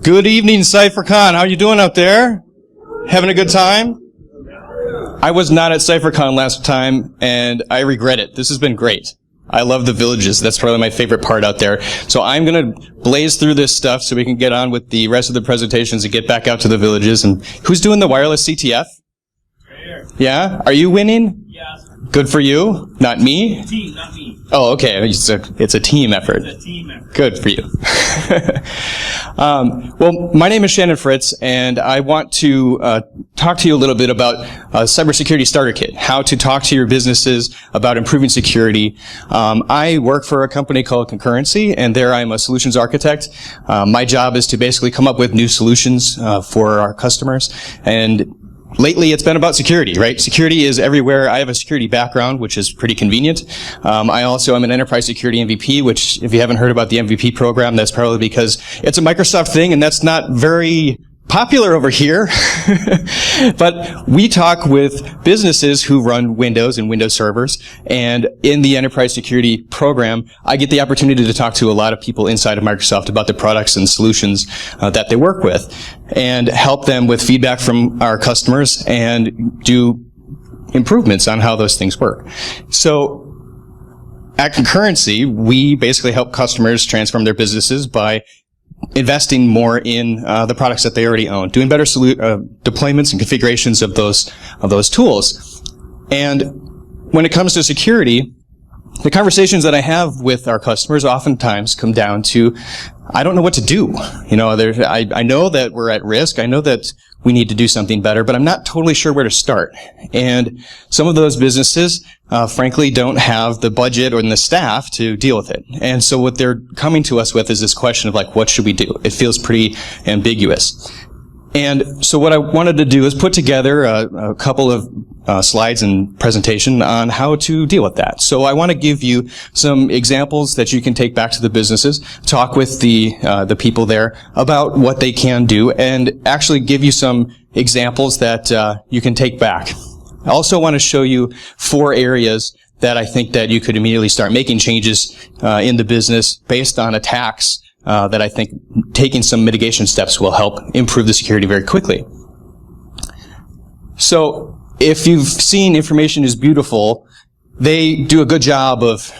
Good evening, CypherCon. How are you doing out there? Having a good time? I was not at CypherCon last time, and I regret it. This has been great. I love the villages. That's probably my favorite part out there. So I'm going to blaze through this stuff so we can get on with the rest of the presentations and get back out to the villages. And who's doing the wireless CTF? Right here. Yeah? Are you winning? Yes. Good for you. Not me? Team, not me. Oh, okay. It's a team effort. It's a team effort. Good for you. Well, my name is Shannon Fritz, and I want to talk to you a little bit about Cybersecurity Starter Kit, how to talk to your businesses about improving security. I work for a company called Concurrency, and there I'm a solutions architect. My job is to basically come up with new solutions for our customers, and lately, it's been about security, right? Security is everywhere. I have a security background, which is pretty convenient. I also am an enterprise security MVP, which, if you haven't heard about the MVP program, that's probably because it's a Microsoft thing, and that's not very popular over here. But we talk with businesses who run Windows and Windows servers, and in the enterprise security program, I get the opportunity to talk to a lot of people inside of Microsoft about the products and solutions that they work with, and help them with feedback from our customers and do improvements on how those things work. So at Concurrency, we basically help customers transform their businesses by investing more in the products that they already own, doing better deployments and configurations of those tools. And when it comes to security, the conversations that I have with our customers oftentimes come down to, I don't know what to do. You know, I know that we're at risk. I know that we need to do something better, but I'm not totally sure where to start. And some of those businesses, frankly, don't have the budget or the staff to deal with it. And so what they're coming to us with is this question of, like, what should we do? It feels pretty ambiguous. And so what I wanted to do is put together a couple of slides and presentation on how to deal with that. So I want to give you some examples that you can take back to the businesses, talk with the people there about what they can do, and actually give you some examples that you can take back. I also want to show you 4 areas that I think that you could immediately start making changes in the business based on attacks that I think taking some mitigation steps will help improve the security very quickly. So if you've seen Information is Beautiful, they do a good job of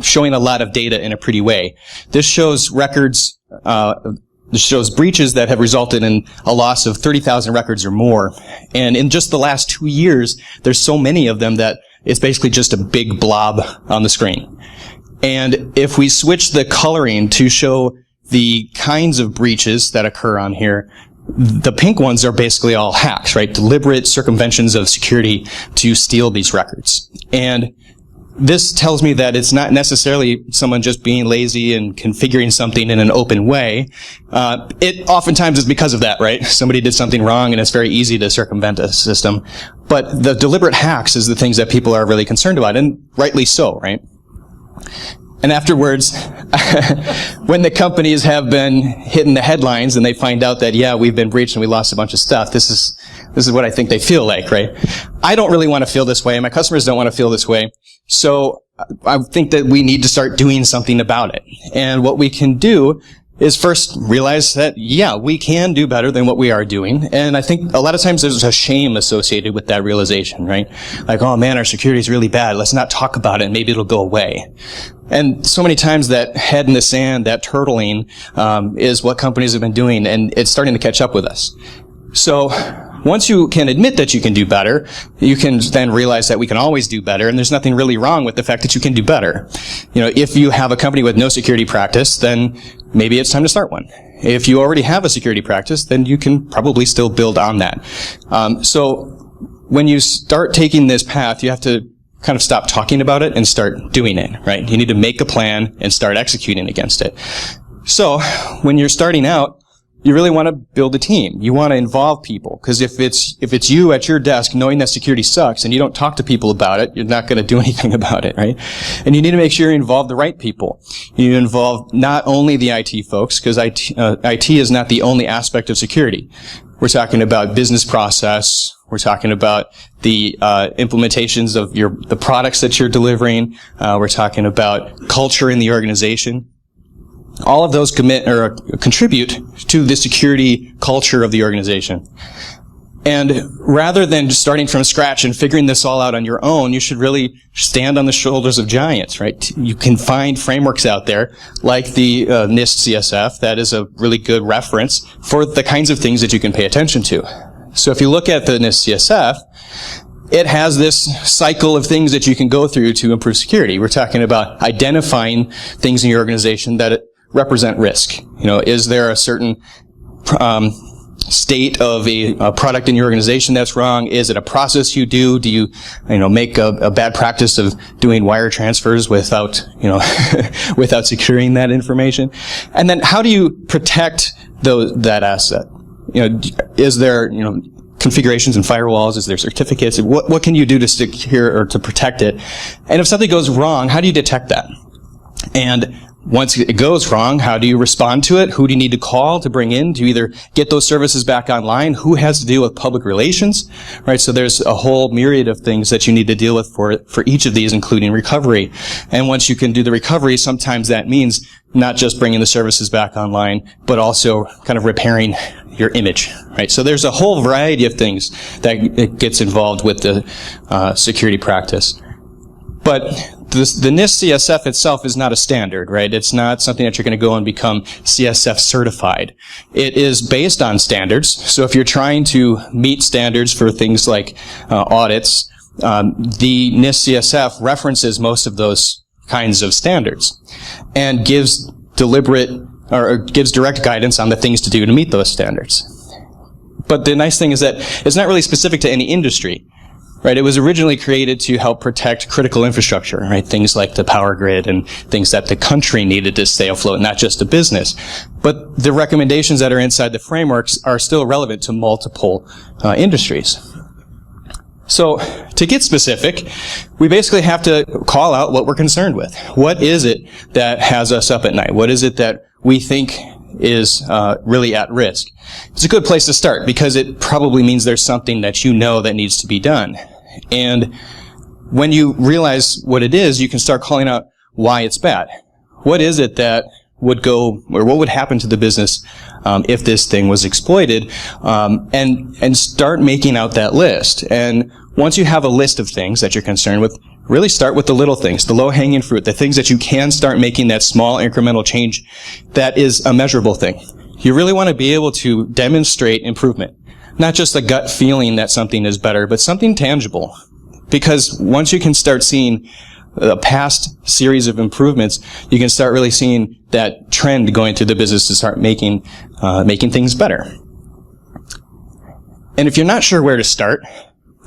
showing a lot of data in a pretty way. This shows records, this shows breaches that have resulted in a loss of 30,000 records or more. And in just the last 2 years, there's so many of them that it's basically just a big blob on the screen. And if we switch the coloring to show the kinds of breaches that occur on here, the pink ones are basically all hacks, right? Deliberate circumventions of security to steal these records. And this tells me that it's not necessarily someone just being lazy and configuring something in an open way. It oftentimes is because of that, right? Somebody did something wrong and it's very easy to circumvent a system. But the deliberate hacks is the things that people are really concerned about, and rightly so, right? And afterwards, when the companies have been hitting the headlines and they find out that, yeah, we've been breached and we lost a bunch of stuff, this is what I think they feel like, right? I don't really want to feel this way. My customers don't want to feel this way. So I think that we need to start doing something about it. And what we can do is first realize that, yeah, we can do better than what we are doing. And I think a lot of times there's a shame associated with that realization, right? Like, oh man, our security is really bad. Let's not talk about it. Maybe it'll go away. And so many times that head in the sand, that turtling, is what companies have been doing, and it's starting to catch up with us. So once you can admit that you can do better, you can then realize that we can always do better, and there's nothing really wrong with the fact that you can do better. You know, if you have a company with no security practice, then maybe it's time to start one. If you already have a security practice, then you can probably still build on that. So when you start taking this path, you have to kind of stop talking about it and start doing it, right? You need to make a plan and start executing against it. So when you're starting out, you really want to build a team. You want to involve people, because if it's you at your desk knowing that security sucks and you don't talk to people about it, you're not going to do anything about it, right? And you need to make sure you involve the right people. You involve not only the IT folks, because IT is not the only aspect of security. We're talking about business process. We're talking about the implementations of the products that you're delivering. We're talking about culture in the organization. All of those contribute to the security culture of the organization. And rather than just starting from scratch and figuring this all out on your own, you should really stand on the shoulders of giants, right? You can find frameworks out there like the NIST CSF that is a really good reference for the kinds of things that you can pay attention to. So if you look at the NIST CSF, it has this cycle of things that you can go through to improve security. We're talking about identifying things in your organization that represent risk. You know, is there a certain state of a product in your organization that's wrong? Is it a process you do? Do you make a bad practice of doing wire transfers without, without securing that information? And then how do you protect that asset? Is there, configurations and firewalls? Is there certificates? What can you do to secure or to protect it? And if something goes wrong, how do you detect that? And once it goes wrong, how do you respond to it? Who do you need to call to bring in to either get those services back online? Who has to deal with public relations? Right? So there's a whole myriad of things that you need to deal with for each of these, including recovery. And once you can do the recovery, sometimes that means not just bringing the services back online, but also kind of repairing your image, right? So there's a whole variety of things that it gets involved with the security practice. But the NIST CSF itself is not a standard, right? It's not something that you're going to go and become CSF certified. It is based on standards. So if you're trying to meet standards for things like audits, the NIST CSF references most of those kinds of standards and gives direct guidance on the things to do to meet those standards. But the nice thing is that it's not really specific to any industry. Right, it was originally created to help protect critical infrastructure, right? Things like the power grid and things that the country needed to stay afloat, not just a business. But the recommendations that are inside the frameworks are still relevant to multiple industries. So, to get specific, we basically have to call out what we're concerned with. What is it that has us up at night? What is it that we think is really at risk? It's a good place to start because it probably means there's something that you know that needs to be done. And when you realize what it is, you can start calling out why it's bad. What is it that would go, or what would happen to the business if this thing was exploited? And start making out that list. And once you have a list of things that you're concerned with, really start with the little things, the low-hanging fruit, the things that you can start making that small incremental change that is a measurable thing. You really want to be able to demonstrate improvement. Not just a gut feeling that something is better, but something tangible. Because once you can start seeing a past series of improvements, you can start really seeing that trend going through the business to start making things better. And if you're not sure where to start,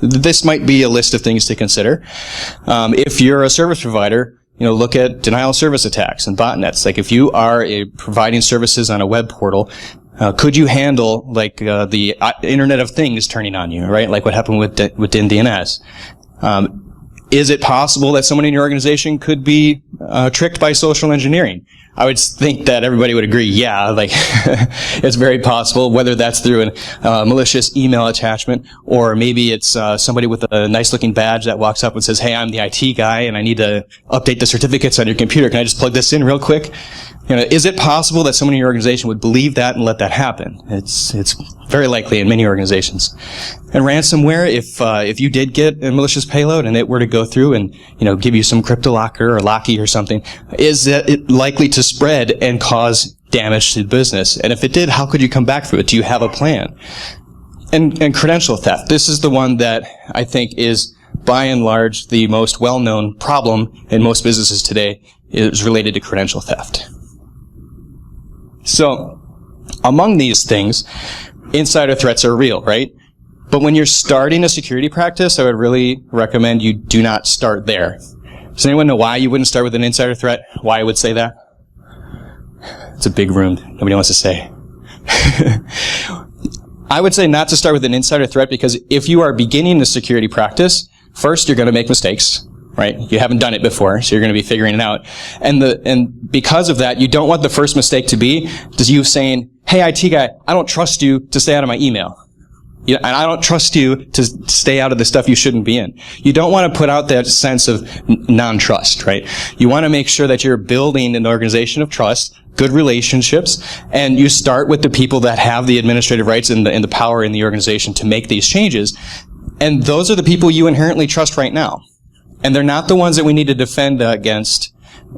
this might be a list of things to consider. If you're a service provider, look at denial of service attacks and botnets. Like if you are providing services on a web portal, could you handle like the Internet of Things turning on you, right? Like what happened with DNS. Is it possible that someone in your organization could be tricked by social engineering? I would think that everybody would agree, yeah, like it's very possible, whether that's through a malicious email attachment, or maybe it's somebody with a nice-looking badge that walks up and says, hey, I'm the IT guy, and I need to update the certificates on your computer. Can I just plug this in real quick? Is it possible that someone in your organization would believe that and let that happen? It's very likely in many organizations. And ransomware, if you did get a malicious payload and it were to go through and give you some CryptoLocker or Locky or something, is that it likely to spread and cause damage to the business? And if it did, how could you come back from it? Do you have a plan? And credential theft. This is the one that I think is by and large the most well-known problem in most businesses today is related to credential theft. So, among these things, insider threats are real, right? But when you're starting a security practice, I would really recommend you do not start there. Does anyone know why you wouldn't start with an insider threat? Why I would say that? It's a big room. Nobody wants to say. I would say not to start with an insider threat because if you are beginning the security practice, first you're going to make mistakes. Right? You haven't done it before, so you're going to be figuring it out. And because of that, you don't want the first mistake to be just you saying, hey, IT guy, I don't trust you to stay out of my email. And I don't trust you to stay out of the stuff you shouldn't be in. You don't want to put out that sense of non-trust, right? You want to make sure that you're building an organization of trust, good relationships, and you start with the people that have the administrative rights and the power in the organization to make these changes. And those are the people you inherently trust right now. And they're not the ones that we need to defend against,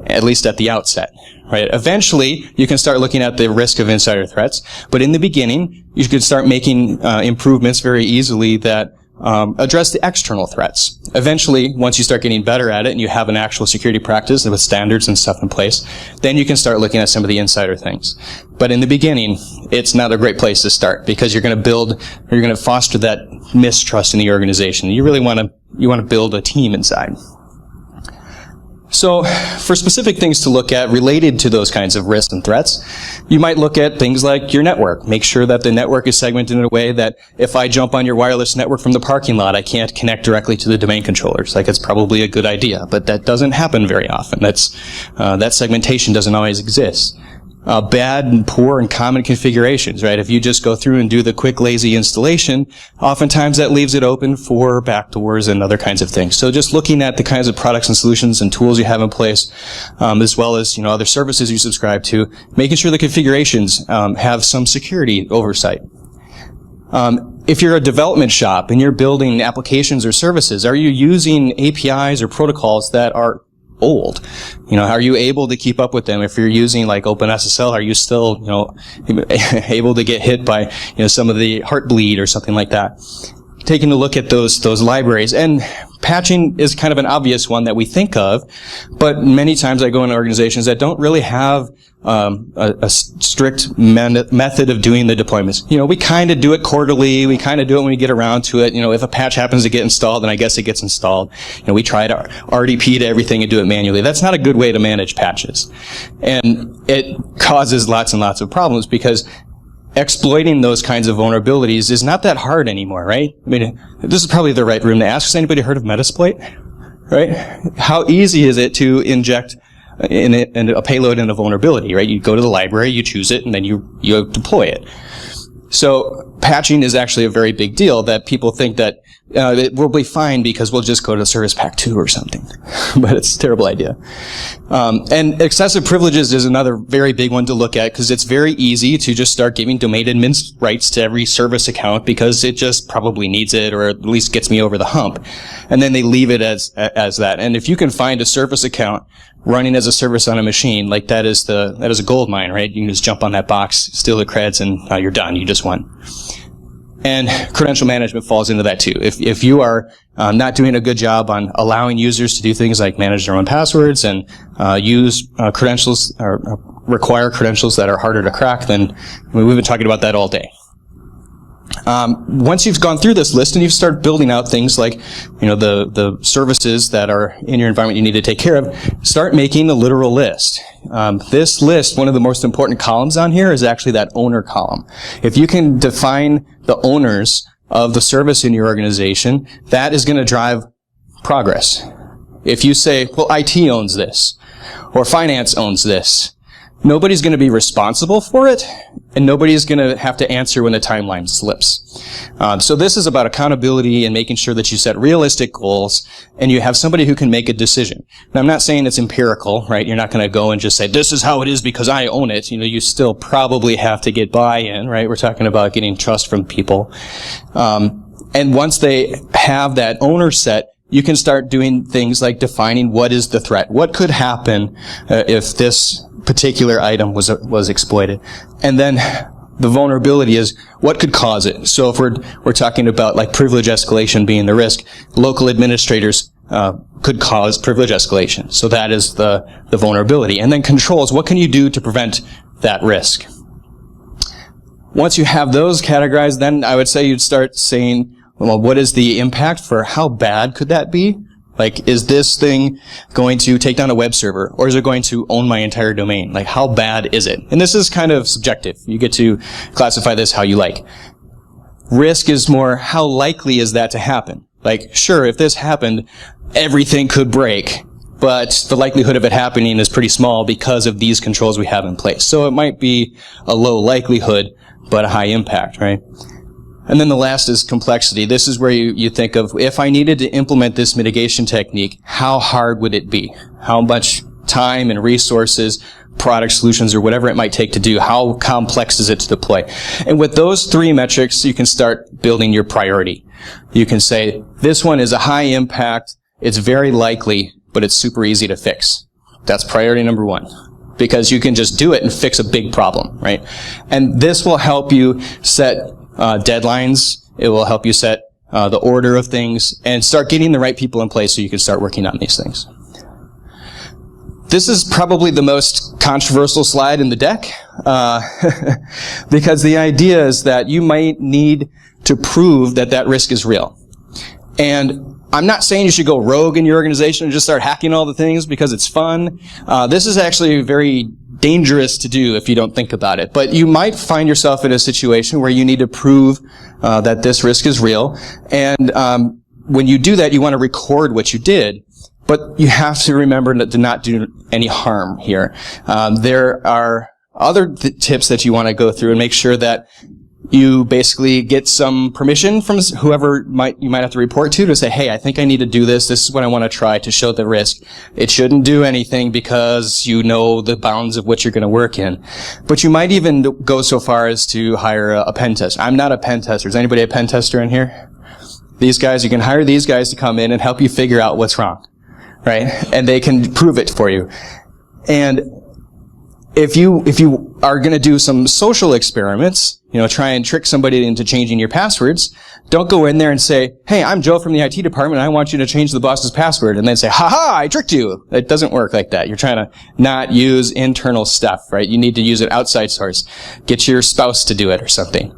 at least at the outset, right? Eventually, you can start looking at the risk of insider threats, but in the beginning, you could start making improvements very easily that address the external threats. Eventually, once you start getting better at it and you have an actual security practice with standards and stuff in place, then you can start looking at some of the insider things. But in the beginning, it's not a great place to start because you're going to foster that mistrust in the organization. You really want to build a team inside. So, for specific things to look at related to those kinds of risks and threats, you might look at things like your network. Make sure that the network is segmented in a way that if I jump on your wireless network from the parking lot, I can't connect directly to the domain controllers. Like, it's probably a good idea, but that doesn't happen very often. That segmentation doesn't always exist. Bad and poor and common configurations, right? If you just go through and do the quick, lazy installation, oftentimes that leaves it open for backdoors and other kinds of things. So just looking at the kinds of products and solutions and tools you have in place, as well as, other services you subscribe to, making sure the configurations have some security oversight. If you're a development shop and you're building applications or services, are you using APIs or protocols that are old? Are you able to keep up with them? If you're using like OpenSSL, are you still, able to get hit by, some of the Heartbleed or something like that? Taking a look at those libraries, and patching is kind of an obvious one that we think of, but many times I go in organizations that don't really have a strict method of doing the deployments. We kind of do it quarterly. We kind of do it when we get around to it. If a patch happens to get installed, then I guess it gets installed. We try to RDP to everything and do it manually. That's not a good way to manage patches. And it causes lots and lots of problems because exploiting those kinds of vulnerabilities is not that hard anymore, right? I mean, this is probably the right room to ask. Has anybody heard of Metasploit? Right? How easy is it to inject in a payload in a vulnerability, right? You go to the library, you choose it, and then you deploy it. So patching is actually a very big deal that people think that it will be fine because we'll just go to Service Pack 2 or something. But it's a terrible idea. And excessive privileges is another very big one to look at because it's very easy to just start giving domain admin rights to every service account because it just probably needs it or at least gets me over the hump. And then they leave it as that. And if you can find a service account running as a service on a machine, like that is a gold mine, right? You can just jump on that box, steal the creds, and you're done. You just won. And credential management falls into that too. If you are not doing a good job on allowing users to do things like manage their own passwords and use credentials or require credentials that are harder to crack, then we've been talking about that all day. Once you've gone through this list and you've started building out things like, the services that are in your environment you need to take care of, start making a literal list. This list, one of the most important columns on here is actually that owner column. If you can define the owners of the service in your organization, that is going to drive progress. If you say, well, IT owns this, or finance owns this, nobody's going to be responsible for it, and nobody's going to have to answer when the timeline slips. So this is about accountability and making sure that you set realistic goals and you have somebody who can make a decision. Now, I'm not saying it's empirical, right? You're not going to go and just say, this is how it is because I own it. You still probably have to get buy-in, right? We're talking about getting trust from people. And once they have that owner set, you can start doing things like defining what is the threat. What could happen if this particular item was exploited? And then the vulnerability is what could cause it. So if we're talking about like privilege escalation being the risk, local administrators could cause privilege escalation. So that is the vulnerability. And then controls, what can you do to prevent that risk? Once you have those categorized, then I would say you'd start saying, well, what is the impact for how bad could that be? Like, is this thing going to take down a web server, or is it going to own my entire domain? Like, how bad is it? And this is kind of subjective. You get to classify this how you like. Risk is more, how likely is that to happen? Like, sure, if this happened, everything could break, but the likelihood of it happening is pretty small because of these controls we have in place. So it might be a low likelihood, but a high impact, right? And then the last is complexity. This is where you think of, if I needed to implement this mitigation technique, how hard would it be? How much time and resources, product solutions, or whatever it might take to do, how complex is it to deploy? And with those three metrics, you can start building your priority. You can say, this one is a high impact, it's very likely, but it's super easy to fix. That's priority number one, because you can just do it and fix a big problem, right? And this will help you set deadlines. It will help you set the order of things and start getting the right people in place so you can start working on these things. This is probably the most controversial slide in the deck, because the idea is that you might need to prove that that risk is real. And I'm not saying you should go rogue in your organization and just start hacking all the things because it's fun. This is actually very dangerous to do if you don't think about it. But you might find yourself in a situation where you need to prove that this risk is real. And when you do that, you want to record what you did. But you have to remember to not do any harm here. There are other tips that you want to go through and make sure that you basically get some permission from whoever you might have to report to say, hey, I think I need to do this. This is what I want to try to show the risk. It shouldn't do anything because you know the bounds of what you're going to work in. But you might even go so far as to hire a pen tester. I'm not a pen tester. Is anybody a pen tester in here? These guys, you can hire these guys to come in and help you figure out what's wrong, right? And they can prove it for you. And if you are going to do some social experiments, try and trick somebody into changing your passwords, don't go in there and say, hey, I'm Joe from the IT department, I want you to change the boss's password, and then say, ha-ha, I tricked you. It doesn't work like that. You're trying to not use internal stuff, right? You need to use an outside source. Get your spouse to do it or something.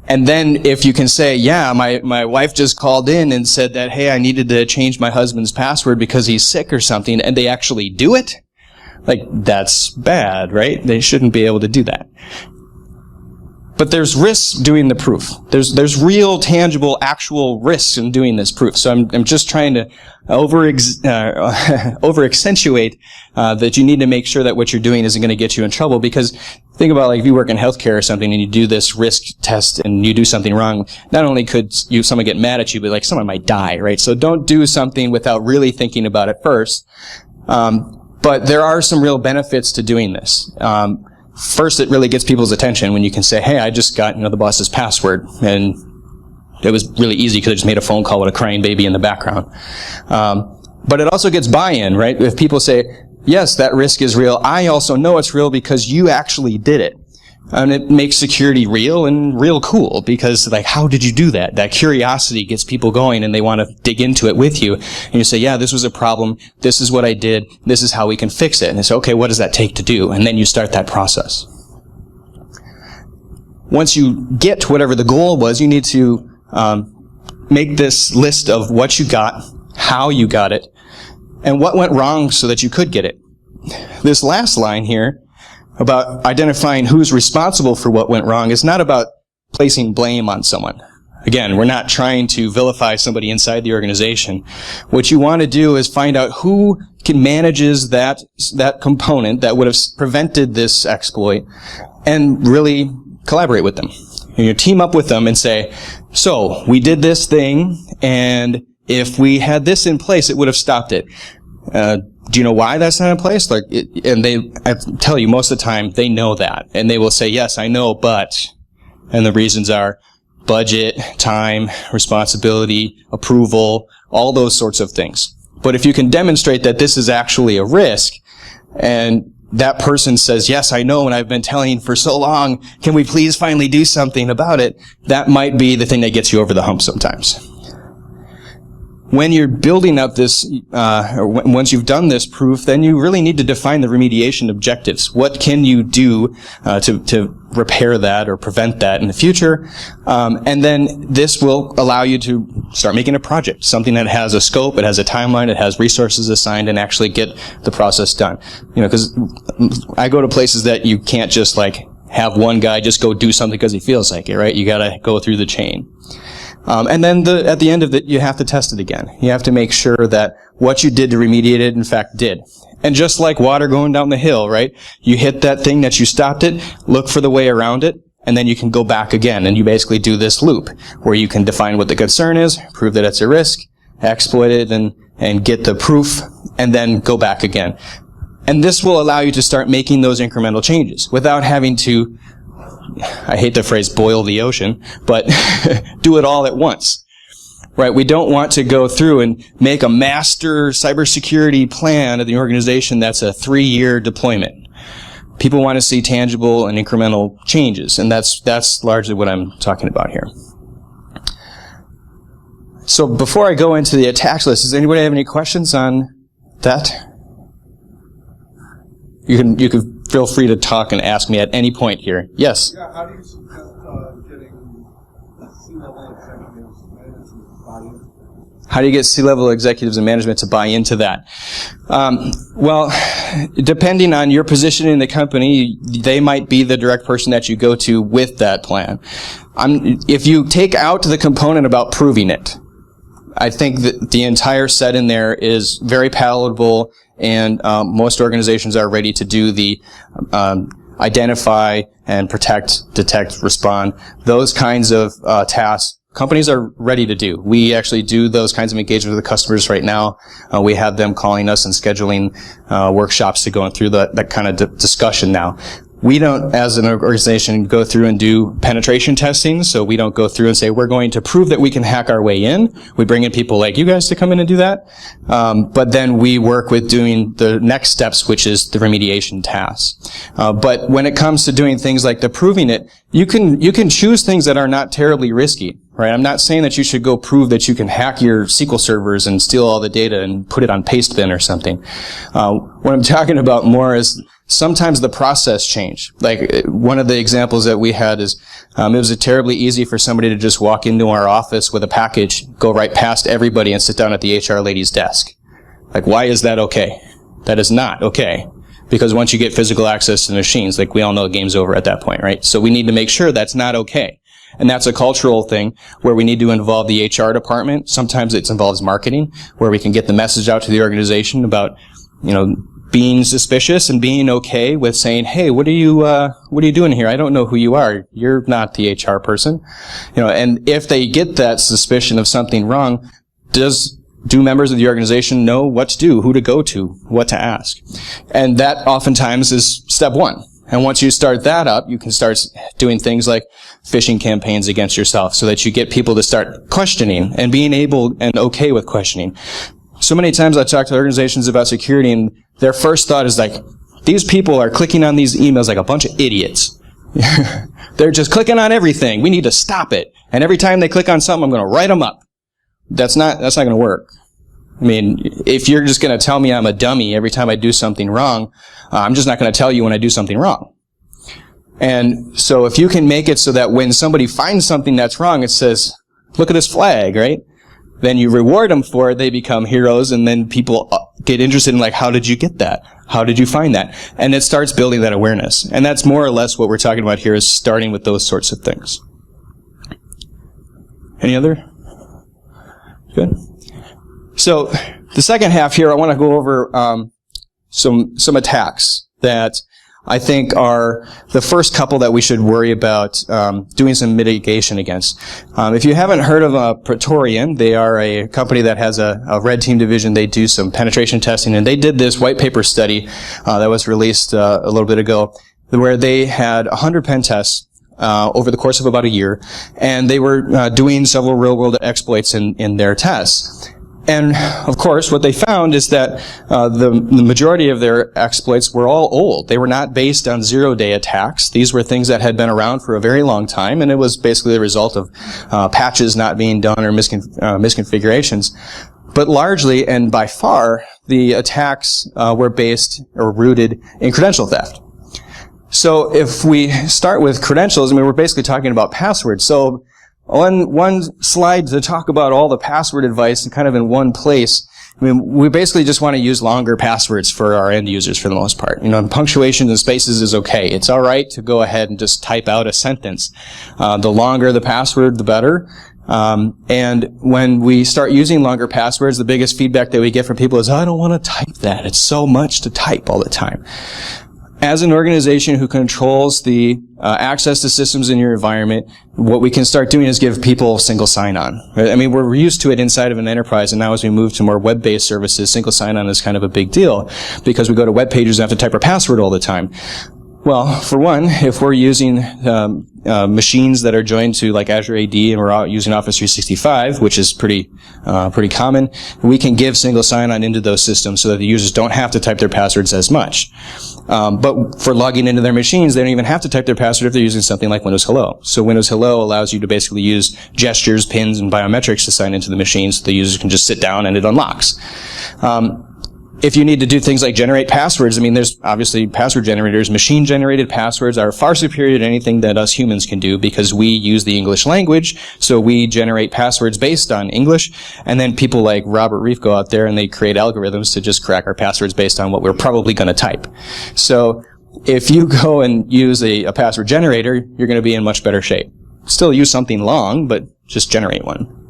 And then if you can say, yeah, my wife just called in and said that, hey, I needed to change my husband's password because he's sick or something, and they actually do it, that's bad, right? They shouldn't be able to do that. But there's risks doing the proof. There's real, tangible, actual risks in doing this proof. So I'm just trying to over-accentuate that you need to make sure that what you're doing isn't going to get you in trouble. Because think about if you work in healthcare or something and you do this risk test and you do something wrong, not only could someone get mad at you, but someone might die, right? So don't do something without really thinking about it first. But there are some real benefits to doing this. First, it really gets people's attention when you can say, hey, I just got, the boss's password, and it was really easy because I just made a phone call with a crying baby in the background. But it also gets buy-in, right? If people say, yes, that risk is real, I also know it's real because you actually did it. And it makes security real and real cool because, how did you do that? That curiosity gets people going and they want to dig into it with you. And you say, yeah, this was a problem. This is what I did. This is how we can fix it. And they say, okay, what does that take to do? And then you start that process. Once you get to whatever the goal was, you need to make this list of what you got, how you got it, and what went wrong so that you could get it. This last line here about identifying who's responsible for what went wrong is not about placing blame on someone. Again, we're not trying to vilify somebody inside the organization. What you want to do is find out who manages that component that would have prevented this exploit and really collaborate with them. You team up with them and say, so we did this thing, and if we had this in place, it would have stopped it. Do you know why that's not in place? I tell you, most of the time, they know that. And they will say, yes, I know, but, and the reasons are budget, time, responsibility, approval, all those sorts of things. But if you can demonstrate that this is actually a risk, and that person says, yes, I know, and I've been telling for so long, can we please finally do something about it? That might be the thing that gets you over the hump sometimes. When you're building up this, once you've done this proof, then you really need to define the remediation objectives. What can you do to repair that or prevent that in the future? And then this will allow you to start making a project, something that has a scope, it has a timeline, it has resources assigned, and actually get the process done. Because I go to places that you can't just have one guy just go do something because he feels like it, right? You got to go through the chain. And then at the end of it, you have to test it again. You have to make sure that what you did to remediate it, in fact, did. And just like water going down the hill, right? You hit that thing that you stopped it, look for the way around it, and then you can go back again, and you basically do this loop where you can define what the concern is, prove that it's a risk, exploit it, and get the proof, and then go back again. And this will allow you to start making those incremental changes without having to, I hate the phrase boil the ocean, but do it all at once. Right? We don't want to go through and make a master cybersecurity plan of the organization that's a 3-year deployment. People want to see tangible and incremental changes, and that's largely what I'm talking about here. So before I go into the attacks list, does anybody have any questions on that? You can feel free to talk and ask me at any point here. Yes? Yeah, how do you suggest getting C-level executives to buy in? How do you get C-level executives and management to buy into that? Well, depending on your position in the company, they might be the direct person that you go to with that plan. If you take out the component about proving it, I think that the entire set in there is very palatable, and most organizations are ready to do the identify and protect, detect, respond. Those kinds of tasks, companies are ready to do. We actually do those kinds of engagements with the customers right now. We have them calling us and scheduling workshops to go through that kind of discussion now. We don't, as an organization, go through and do penetration testing, so we don't go through and say, we're going to prove that we can hack our way in. We bring in people like you guys to come in and do that. But then we work with doing the next steps, which is the remediation tasks. But when it comes to doing things like the proving it, you can choose things that are not terribly risky. Right? I'm not saying that you should go prove that you can hack your SQL servers and steal all the data and put it on Pastebin or something. What I'm talking about more is sometimes the process change. Like one of the examples that we had is it was terribly easy for somebody to just walk into our office with a package, go right past everybody, and sit down at the HR lady's desk. Like, why is that okay? That is not okay. Because once you get physical access to the machines, like we all know the game's over at that point, right? So we need to make sure that's not okay. And that's a cultural thing where we need to involve the HR department. Sometimes it involves marketing, where we can get the message out to the organization about, being suspicious and being okay with saying, hey, what are you doing here? I don't know who you are. You're not the HR person. And if they get that suspicion of something wrong, do members of the organization know what to do, who to go to, what to ask? And that oftentimes is step one. And once you start that up, you can start doing things like phishing campaigns against yourself so that you get people to start questioning and being able and okay with questioning. So many times I talk to organizations about security, and their first thought is like, these people are clicking on these emails like a bunch of idiots. They're just clicking on everything. We need to stop it. And every time they click on something, I'm going to write them up. That's not going to work. I mean, if you're just going to tell me I'm a dummy every time I do something wrong, I'm just not going to tell you when I do something wrong. And so if you can make it so that when somebody finds something that's wrong, it says, look at this flag, right? Then you reward them for it, they become heroes, and then people get interested in, like, how did you get that? How did you find that? And it starts building that awareness. And that's more or less what we're talking about here, is starting with those sorts of things. Any other? Good. So the second half here, I want to go over some attacks that I think are the first couple that we should worry about doing some mitigation against. If you haven't heard of Praetorian, they are a company that has a red team division. They do some penetration testing, and they did this white paper study that was released a little bit ago, where they had 100 pen tests over the course of about a year, and they were doing several real-world exploits in their tests. And, of course, what they found is that the majority of their exploits were all old. They were not based on zero-day attacks. These were things that had been around for a very long time, and it was basically the result of patches not being done or misconfigurations. But largely, and by far, the attacks were based or rooted in credential theft. So if we start with credentials, we're basically talking about passwords. So on one slide to talk about all the password advice and kind of in one place, we basically just want to use longer passwords for our end users for the most part. Punctuations and spaces is okay. It's all right to go ahead and just type out a sentence. The longer the password, the better. And when we start using longer passwords, the biggest feedback that we get from people is, I don't want to type that. It's so much to type all the time. as an organization who controls the access to systems in your environment, what we can start doing is give people single sign-on. Right? I mean, we're used to it inside of an enterprise, and now as we move to more web-based services, single sign-on is kind of a big deal because we go to web pages and have to type our password all the time. Well, for one, if we're using machines that are joined to like Azure AD and we're out using Office 365, which is pretty common, we can give single sign-on into those systems so that the users don't have to type their passwords as much. But for logging into their machines, they don't even have to type their password if they're using something like Windows Hello. So Windows Hello allows you to basically use gestures, pins, and biometrics to sign into the machine so the users can just sit down and it unlocks. If you need to do things like generate passwords, I mean, there's obviously password generators. Machine-generated passwords are far superior to anything that us humans can do because we use the English language, so we generate passwords based on English, and then people like Robert Reif go out there and they create algorithms to just crack our passwords based on what we're probably going to type. So if you go and use a password generator, you're going to be in much better shape. Still use something long, but just generate one.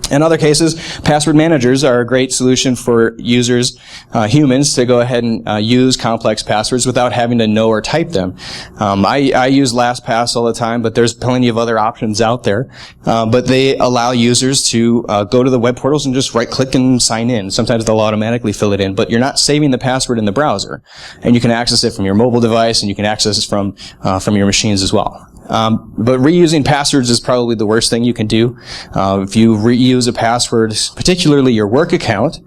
In other cases, password managers are a great solution for users, humans, to go ahead and use complex passwords without having to know or type them. I use LastPass all the time, but there's plenty of other options out there. But they allow users to go to the web portals and just right-click and sign in. Sometimes they'll automatically fill it in, but you're not saving the password in the browser. And you can access it from your mobile device, and you can access it from your machines as well. But reusing passwords is probably the worst thing you can do. If you reuse a password, particularly your work account,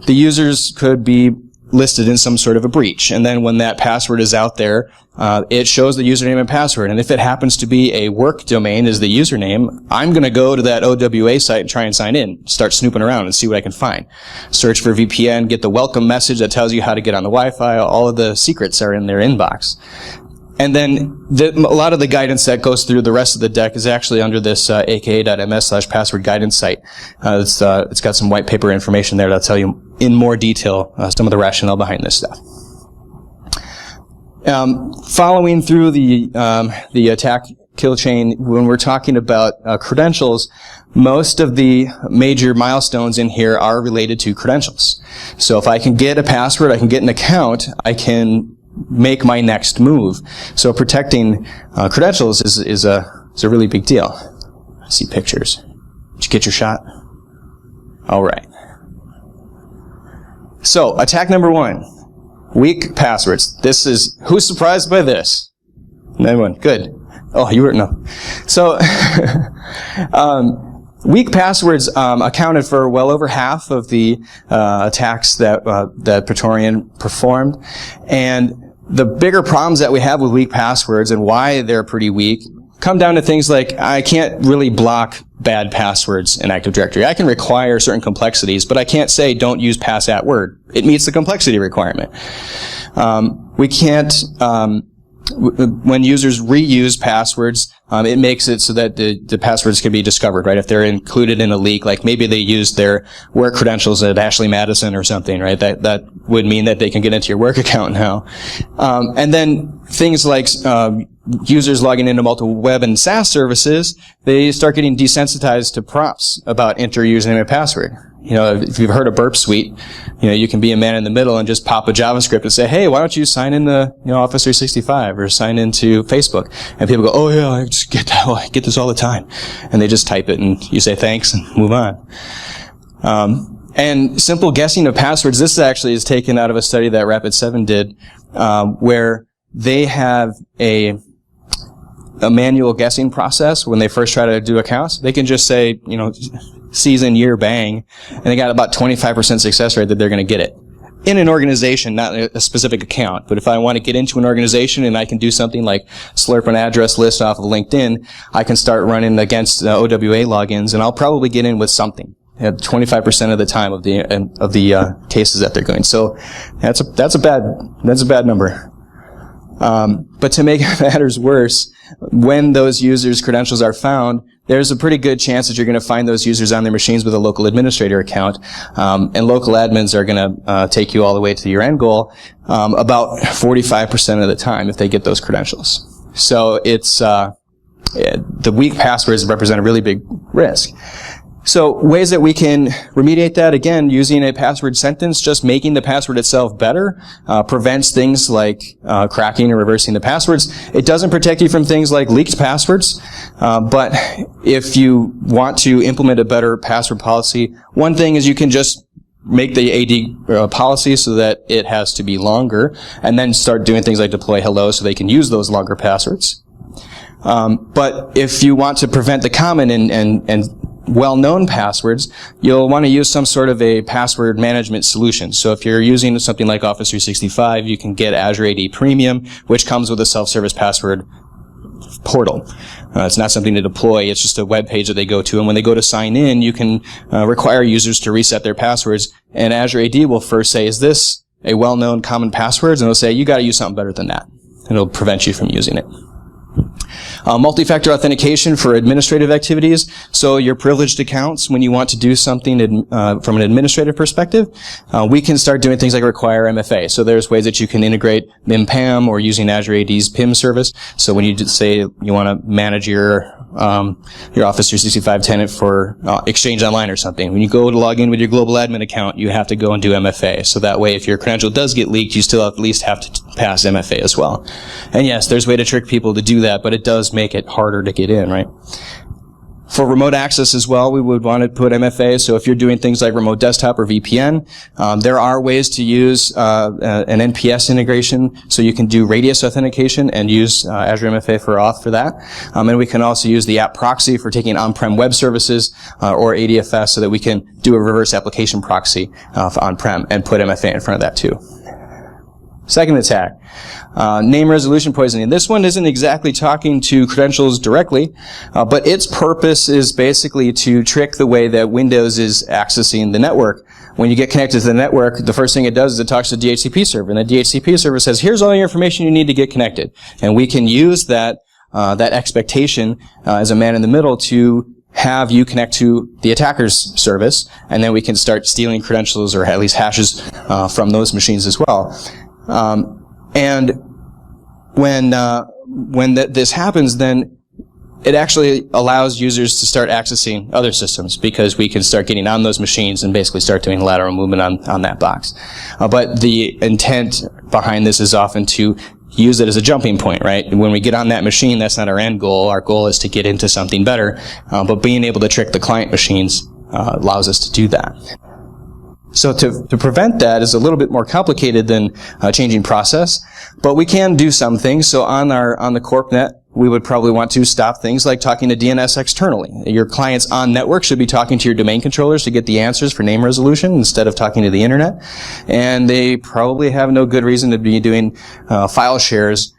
the users could be listed in some sort of a breach. And then when that password is out there, it shows the username and password. And if it happens to be a work domain as the username, I'm going to go to that OWA site and try and sign in, start snooping around and see what I can find. Search for VPN, get the welcome message that tells you how to get on the Wi-Fi. All of the secrets are in their inbox. And then a lot of the guidance that goes through the rest of the deck is actually under this aka.ms/password guidance site. It's got some white paper information there that'll tell you in more detail some of the rationale behind this stuff. Following through the attack kill chain, when we're talking about credentials, most of the major milestones in here are related to credentials. So if I can get a password, I can get an account, I can make my next move. So protecting credentials is a really big deal. I see pictures. Did you get your shot? All right. So attack number 1, weak passwords. This is, who's surprised by this? No one. Good. Oh, you were, no. So weak passwords accounted for well over half of the attacks that Praetorian performed, and the bigger problems that we have with weak passwords and why they're pretty weak come down to things like I can't really block bad passwords in Active Directory. I can require certain complexities, but I can't say don't use pass at word. It meets the complexity requirement. We can't. When users reuse passwords, it makes it so that the passwords can be discovered, right? If they're included in a leak, like maybe they used their work credentials at Ashley Madison or something, right? That would mean that they can get into your work account now. And then things like users logging into multiple web and SaaS services, they start getting desensitized to prompts about enter username and password. You know, if you've heard of Burp Suite, you know, you can be a man in the middle and just pop a JavaScript and say, hey, why don't you sign in to, Office 365 or sign into Facebook? And people go, oh yeah, I just get that. I get this all the time. And they just type it and you say thanks and move on. And simple guessing of passwords, this actually is taken out of a study that Rapid7 did, where they have a manual guessing process when they first try to do accounts. They can just say, season, year, bang, and they got about 25% success rate that they're going to get it. In an organization, not a specific account. But if I want to get into an organization and I can do something like slurp an address list off of LinkedIn, I can start running against OWA logins, and I'll probably get in with something. 25% of the time of the cases that they're going. So that's a bad number. But to make matters worse, when those users' credentials are found, there's a pretty good chance that you're going to find those users on their machines with a local administrator account, and local admins are going to take you all the way to your end goal about 45% of the time if they get those credentials. So it's the weak passwords represent a really big risk. So ways that we can remediate that, again, using a password sentence, just making the password itself better, prevents things like cracking or reversing the passwords. It doesn't protect you from things like leaked passwords, but if you want to implement a better password policy, one thing is you can just make the AD policy so that it has to be longer, and then start doing things like deploy hello so they can use those longer passwords. But if you want to prevent the common and well-known passwords, you'll want to use some sort of a password management solution. So if you're using something like Office 365, you can get Azure AD Premium, which comes with a self-service password portal. It's not something to deploy, it's just a web page that they go to, and when they go to sign in, you can require users to reset their passwords, and Azure AD will first say, is this a well-known common password? And it'll say, you got to use something better than that, and it'll prevent you from using it. Multi-factor authentication for administrative activities. So your privileged accounts, when you want to do something from an administrative perspective, we can start doing things like require MFA. So there's ways that you can integrate MIM-PAM or using Azure AD's PIM service. So when you say you want to manage your Office 365 tenant for Exchange Online or something, when you go to log in with your global admin account, you have to go and do MFA. So that way, if your credential does get leaked, you still at least have to pass MFA as well. And yes, there's a way to trick people to do that, but it does make it harder to get in, right? For remote access as well, we would want to put MFA. So if you're doing things like remote desktop or VPN, there are ways to use an NPS integration. So you can do radius authentication and use Azure MFA for auth for that. And we can also use the app proxy for taking on-prem web services or ADFS so that we can do a reverse application proxy on-prem and put MFA in front of that too. Second attack, name resolution poisoning. This one isn't exactly talking to credentials directly, but its purpose is basically to trick the way that Windows is accessing the network. When you get connected to the network, the first thing it does is it talks to the DHCP server, and the DHCP server says, here's all your information you need to get connected. And we can use that expectation as a man in the middle to have you connect to the attacker's service, and then we can start stealing credentials or at least hashes from those machines as well. And when this happens, then it actually allows users to start accessing other systems because we can start getting on those machines and basically start doing lateral movement on that box. But the intent behind this is often to use it as a jumping point, right? And when we get on that machine, that's not our end goal. Our goal is to get into something better. But being able to trick the client machines allows us to do that. So to prevent that is a little bit more complicated than changing process, but we can do some things. So on the CorpNet, we would probably want to stop things like talking to DNS externally. Your clients on network should be talking to your domain controllers to get the answers for name resolution instead of talking to the internet. And they probably have no good reason to be doing file shares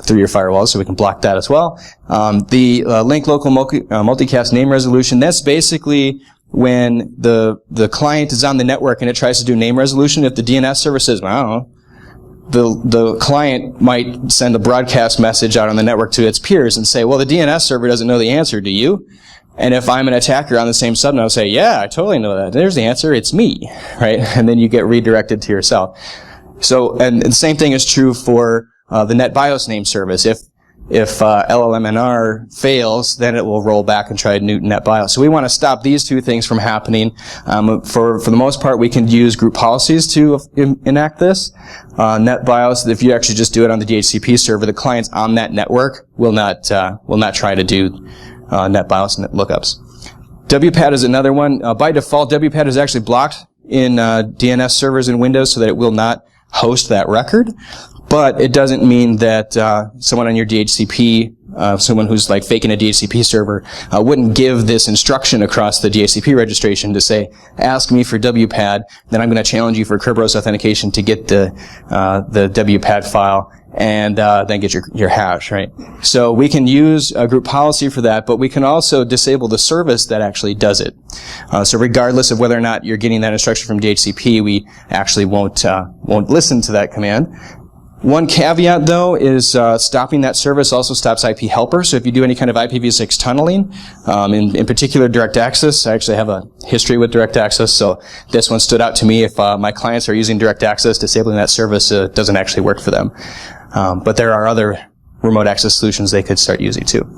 through your firewall, so we can block that as well. The link local multicast name resolution, that's basically when the client is on the network and it tries to do name resolution. If the DNS server says, well, I don't know, the client might send a broadcast message out on the network to its peers and say, well, the DNS server doesn't know the answer, do you? And if I'm an attacker on the same subnet, I'll say, yeah, I totally know that. There's the answer, it's me, right? And then you get redirected to yourself. So, and the same thing is true for the NetBIOS name service. If LLMNR fails, then it will roll back and try to new NetBIOS. So we want to stop these two things from happening. For the most part, we can use group policies to enact this. NetBIOS, if you actually just do it on the DHCP server, the clients on that network will not try to do NetBIOS lookups. WPAT is another one. By default, WPAT is actually blocked in DNS servers in Windows so that it will not host that record. But it doesn't mean that someone on your DHCP, someone who's like faking a DHCP server, wouldn't give this instruction across the DHCP registration to say, ask me for WPAD, then I'm going to challenge you for Kerberos authentication to get the WPAD file and then get your hash, right? So we can use a group policy for that, but we can also disable the service that actually does it. So regardless of whether or not you're getting that instruction from DHCP, we actually won't listen to that command. One caveat, though, is stopping that service also stops IP helper. So if you do any kind of IPv6 tunneling, in particular direct access, I actually have a history with direct access, so this one stood out to me. If my clients are using direct access, disabling that service doesn't actually work for them. But there are other remote access solutions they could start using too.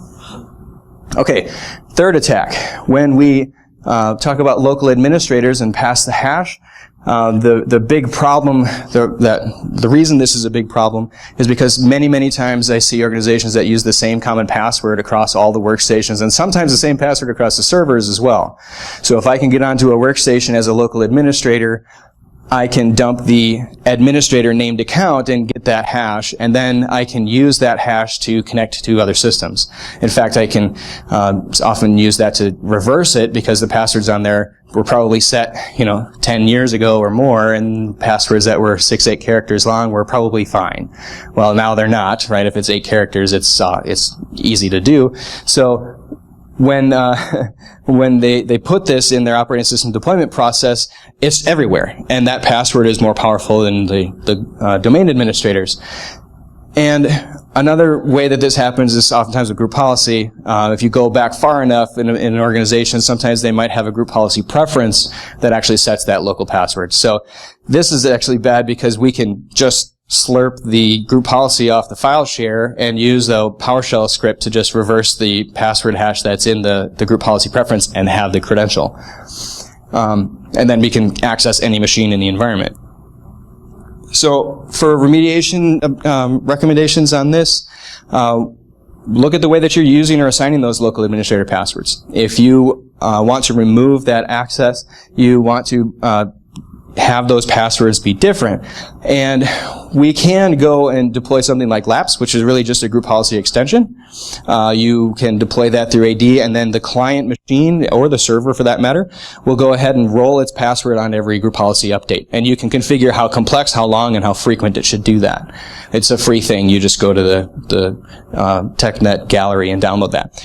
Okay, third attack. When we talk about local administrators and pass the hash. The big problem, the reason this is a big problem is because many times I see organizations that use the same common password across all the workstations, and sometimes the same password across the servers as well. So if I can get onto a workstation as a local administrator, I can dump the administrator named account and get that hash, and then I can use that hash to connect to other systems. In fact, I can often use that to reverse it, because the passwords on there were probably set, 10 years ago or more, and passwords that were 6-8 characters long were probably fine. Well, now they're not, right? If it's 8 characters, it's easy to do. So when they put this in their operating system deployment process, it's everywhere, and that password is more powerful than the domain administrators. And another way that this happens is oftentimes with group policy. If you go back far enough in an organization, sometimes they might have a group policy preference that actually sets that local password. So this is actually bad, because we can just slurp the group policy off the file share and use the PowerShell script to just reverse the password hash that's in the group policy preference and have the credential. And then we can access any machine in the environment. So for remediation recommendations on this, look at the way that you're using or assigning those local administrator passwords. If you want to remove that access, you want to have those passwords be different. And we can go and deploy something like LAPS, which is really just a group policy extension. You can deploy that through AD, and then the client machine, or the server for that matter, will go ahead and roll its password on every group policy update. And you can configure how complex, how long, and how frequent it should do that. It's a free thing. You just go to the TechNet gallery and download that.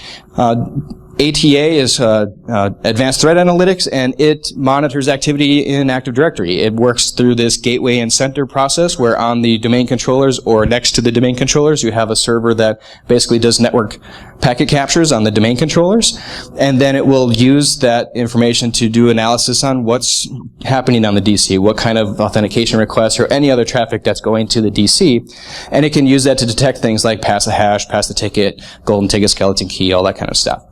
ATA is Advanced Threat Analytics, and it monitors activity in Active Directory. It works through this gateway and center process, where on the domain controllers or next to the domain controllers, you have a server that basically does network packet captures on the domain controllers, and then it will use that information to do analysis on what's happening on the DC, what kind of authentication requests or any other traffic that's going to the DC, and it can use that to detect things like pass the hash, pass the ticket, golden ticket, skeleton key, all that kind of stuff.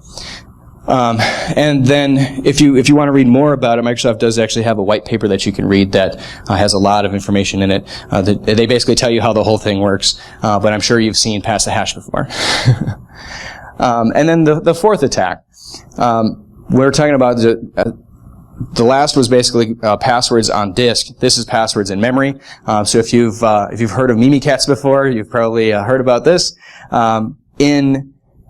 And then if you want to read more about it, Microsoft does actually have a white paper that you can read that has a lot of information in it. They basically tell you how the whole thing works, but I'm sure you've seen pass the hash before. And then the fourth attack, we're talking about the last was basically passwords on disk. This is passwords in memory. So if you've heard of Mimikatz before, you've probably heard about this.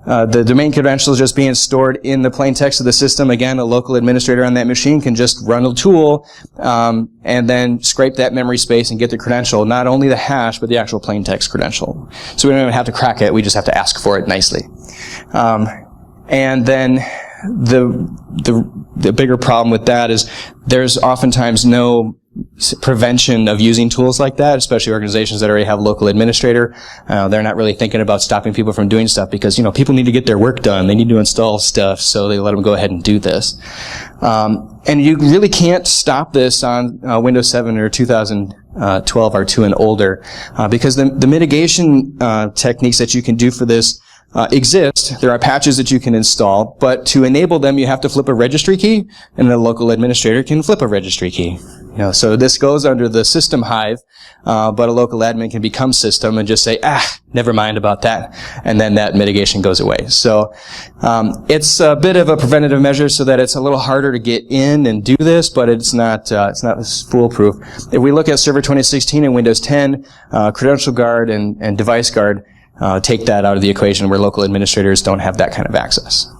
The domain credentials just being stored in the plain text of the system. Again, a local administrator on that machine can just run a tool and then scrape that memory space and get the credential, not only the hash, but the actual plain text credential. So we don't even have to crack it, we just have to ask for it nicely. And then the bigger problem with that is there's oftentimes no prevention of using tools like that, especially organizations that already have a local administrator. They're not really thinking about stopping people from doing stuff, because people need to get their work done. They need to install stuff, so they let them go ahead and do this. And you really can't stop this on Windows 7 or 2012 R2 and older, because the mitigation techniques that you can do for this exist. There are patches that you can install, but to enable them, you have to flip a registry key, and the local administrator can flip a registry key. So this goes under the system hive, but a local admin can become system and just say, never mind about that, and then that mitigation goes away. So it's a bit of a preventative measure, so that it's a little harder to get in and do this, but it's not foolproof. If we look at Server 2016 and Windows 10, Credential Guard and Device Guard take that out of the equation, where local administrators don't have that kind of access.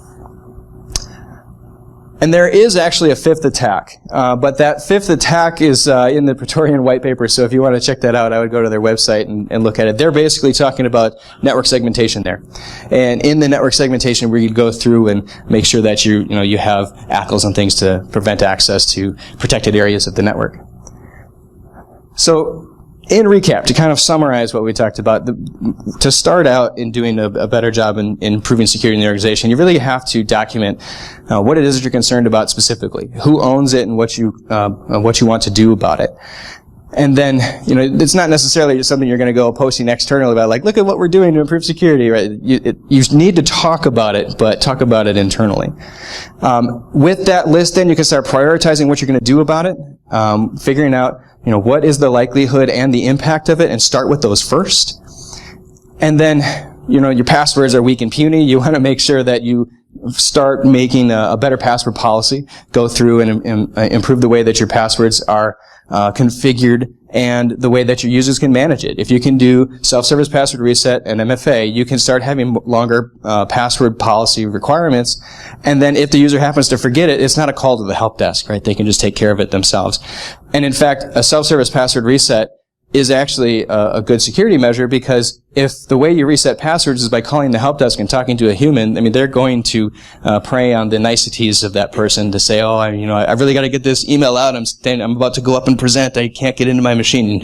And there is actually a fifth attack, but that fifth attack is in the Praetorian white paper, so if you want to check that out, I would go to their website and look at it. They're basically talking about network segmentation there. And in the network segmentation, where you go through and make sure that you have ACLs and things to prevent access to protected areas of the network. So, in recap, to kind of summarize what we talked about, to start out in doing a better job in improving security in the organization, you really have to document what it is that you're concerned about specifically, who owns it, and what you want to do about it. And then, it's not necessarily just something you're going to go posting externally about, like, look at what we're doing to improve security, right? You need to talk about it, but talk about it internally. With that list, then, you can start prioritizing what you're going to do about it, figuring out, what is the likelihood and the impact of it, and start with those first. And then, your passwords are weak and puny. You want to make sure that you start making a better password policy, go through and improve the way that your passwords are configured and the way that your users can manage it. If you can do self-service password reset and MFA, you can start having longer password policy requirements. And then if the user happens to forget it, it's not a call to the help desk, right? They can just take care of it themselves. And in fact, a self-service password reset is actually a good security measure, because if the way you reset passwords is by calling the help desk and talking to a human, they're going to prey on the niceties of that person to say, I really got to get this email out. I'm about to go up and present. I can't get into my machine.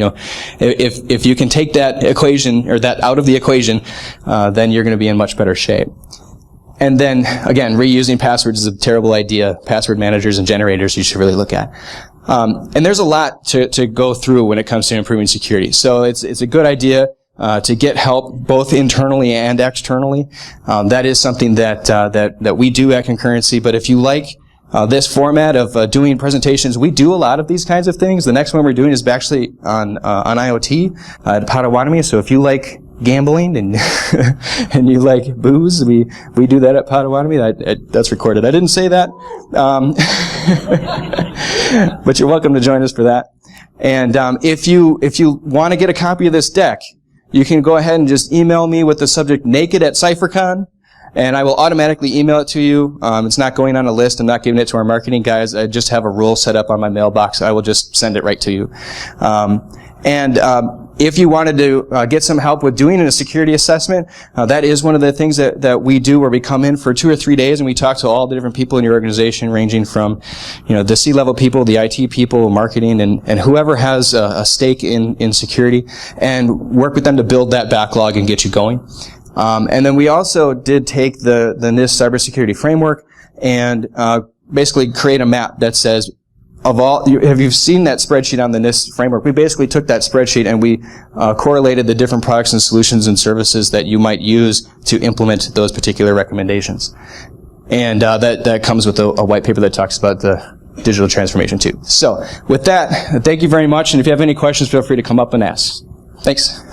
If you can take that equation or that out of the equation, then you're going to be in much better shape. And then, again, reusing passwords is a terrible idea. Password managers and generators you should really look at. And there's a lot to go through when it comes to improving security. So it's a good idea to get help both internally and externally. That is something that we do at Concurrency. But if you like this format of doing presentations, we do a lot of these kinds of things. The next one we're doing is actually on IoT at Potawatomi. So if you like gambling and and you like booze, we do that at Potawatomi. That's recorded. I didn't say that, but you're welcome to join us for that. And if you want to get a copy of this deck, you can go ahead and just email me with the subject "naked" at CypherCon, and I will automatically email it to you. It's not going on a list. I'm not giving it to our marketing guys. I just have a rule set up on my mailbox. I will just send it right to you. If you wanted to get some help with doing a security assessment, that is one of the things that we do, where we come in for 2 or 3 days and we talk to all the different people in your organization, ranging from, the C-level people, the IT people, marketing, and whoever has a stake in security, and work with them to build that backlog and get you going. And then we also did take the NIST cybersecurity framework and basically create a map that says, have you seen that spreadsheet on the NIST framework? We basically took that spreadsheet and we correlated the different products and solutions and services that you might use to implement those particular recommendations. And that comes with a white paper that talks about the digital transformation too. So with that, thank you very much. And if you have any questions, feel free to come up and ask. Thanks.